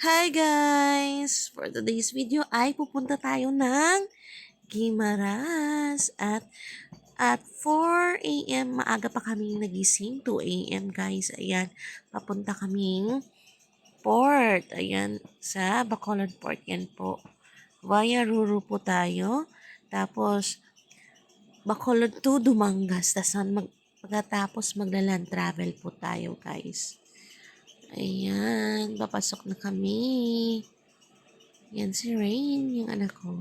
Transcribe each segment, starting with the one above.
Hi guys! For today's video ay pupunta tayo ng Guimaras at 4 a.m. maaga pa kaming nagising. 2 a.m. guys. Ayan, papunta kaming port. Ayan, sa Bacolod Port. Yan po. Via Ruru po tayo. Tapos, Bacolod to Dumangas. Pagkatapos magla-land travel po tayo guys. Ayan, papasok na kami. Yan si Rain, yung anak ko.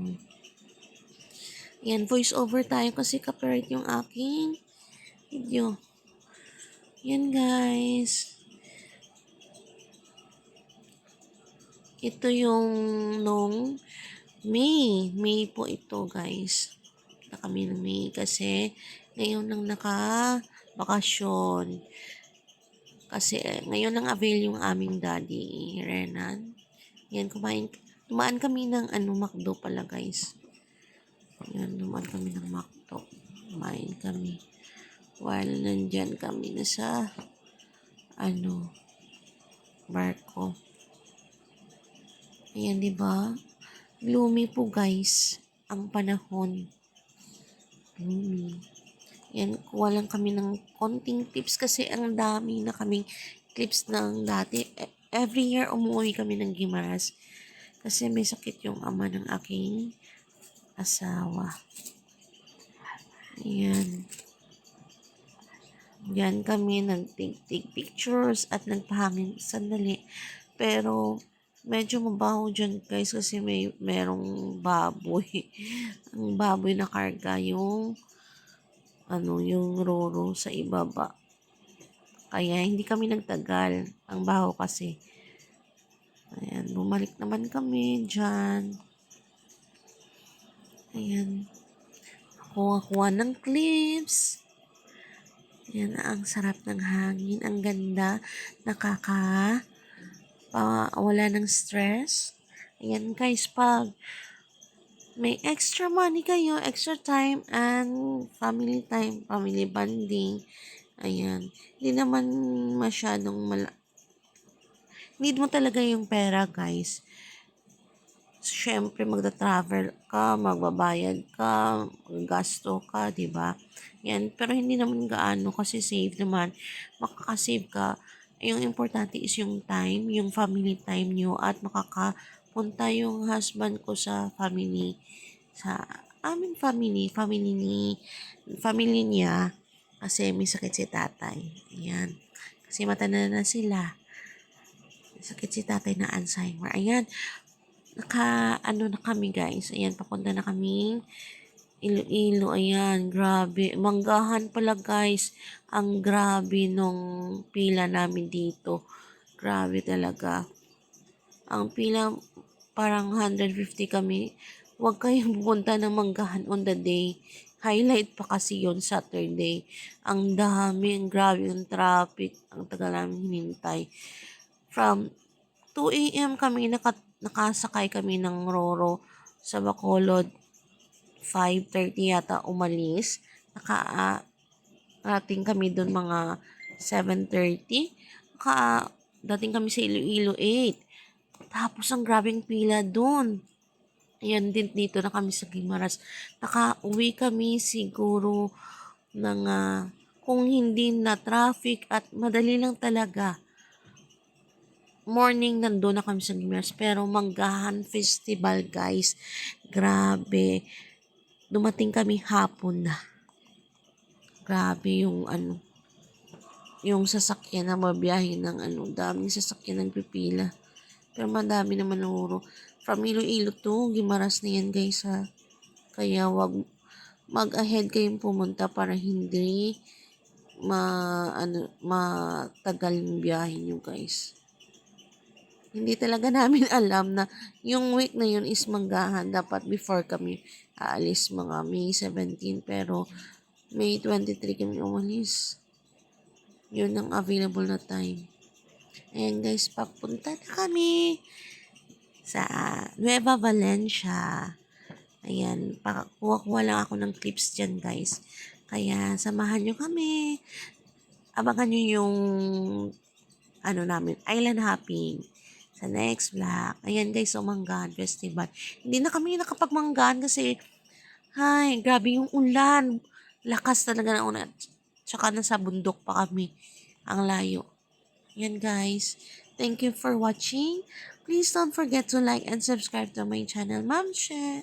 Yan, voice over tayo kasi copyright yung aking video. Yan guys. Ito yung nung May po ito guys. Na kami ng May kasi ngayon lang naka-bakasyon. Kasi ngayon lang avail yung aming daddy, Renan. Yan, tumaan kami ng McDo pala guys. Yan, dumaan kami ng McDo. Kumain kami. While nandyan kami na sa, barko. Ayan, diba? Gloomy po guys, ang panahon. Gloomy. Yan, kuha lang kami ng konting tips kasi ang dami na kaming clips ng dati. Every year umuwi kami ng Guimaras kasi may sakit yung ama ng aking asawa. Ayan. Diyan kami nag-take pictures at nagpahangin sandali. Pero medyo mabaho dyan guys kasi merong baboy. Ang baboy na karga yung yung roro sa ibaba. Kaya hindi kami nagtagal. Ang baho kasi. Ayan, bumalik naman kami dyan. Ayan. Kuha ng clips. Yan, ang sarap ng hangin. Ang ganda. Wala ng stress. Ayan guys, pag may extra money kayo, extra time, and family time, family bonding, ayan, hindi naman masyadong need mo talaga yung pera guys. Siyempre, magta-travel ka, magbabayad ka, gasto ka, di ba? Yan, pero hindi naman gaano kasi save naman. Makakasave ka. Yung importante is yung time, yung family time nyo at makakapunta yung husband ko sa aming family niya kasi may sakit si tatay. Ayan. Kasi matanda na sila. Sakit si tatay na Alzheimer. Ayan, na kami guys. Ayan, papunta na kami Iloilo. Ayan, grabe. Manggahan pala guys. Ang grabe nung pila namin dito. Grabe talaga. Ang pila parang 150 kami. Huwag kayong pupunta ng Manggahan on the day. Highlight pa kasi yon Saturday. Ang dami, ang grabe yung traffic. Ang tagal namin hinintay. From 2 a.m. kami nakasakay kami ng Roro sa Bacolod. 5:30 yata umalis. Dating kami doon mga 7:30. Dating kami sa Iloilo 8. Tapos ang grabing pila doon. Ayan din, dito na kami sa Guimaras. Nakauwi kami siguro ng kung hindi na traffic at madali lang talaga. Morning nandun na kami sa Guimaras. Pero Manggahan Festival guys. Grabe. Dumating kami hapon na. Grabe yung sasakyan na mabiyahe ng daming sasakyan ng pipila. Pero madami naman nuro. From Iloilo to Guimaras na yan guys ha. Kaya wag mag-ahead kayong pumunta para hindi matagal yung biyahe nyo guys. Hindi talaga namin alam na yung week na yun is Manggahan. Dapat before kami aalis mga May 17 pero May 23 kami umalis. Yun ang available na time. Ayan guys, papunta na kami sa Nueva Valencia. Ayan, kuha lang ako ng clips dyan guys. Kaya samahan nyo kami. Abangan nyo yung namin, island hopping. sa next vlog. Ayan guys, so Manggaan Festival. Hindi na kami nakapagmanggaan kasi, ay, grabe yung ulan. Lakas talaga ng ulan. Tsaka nasa bundok pa kami. Ang layo. Yan guys. Thank you for watching. Please don't forget to like and subscribe to my channel, Ma'am She.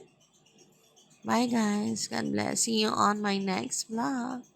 Bye guys. God bless. See you on my next vlog.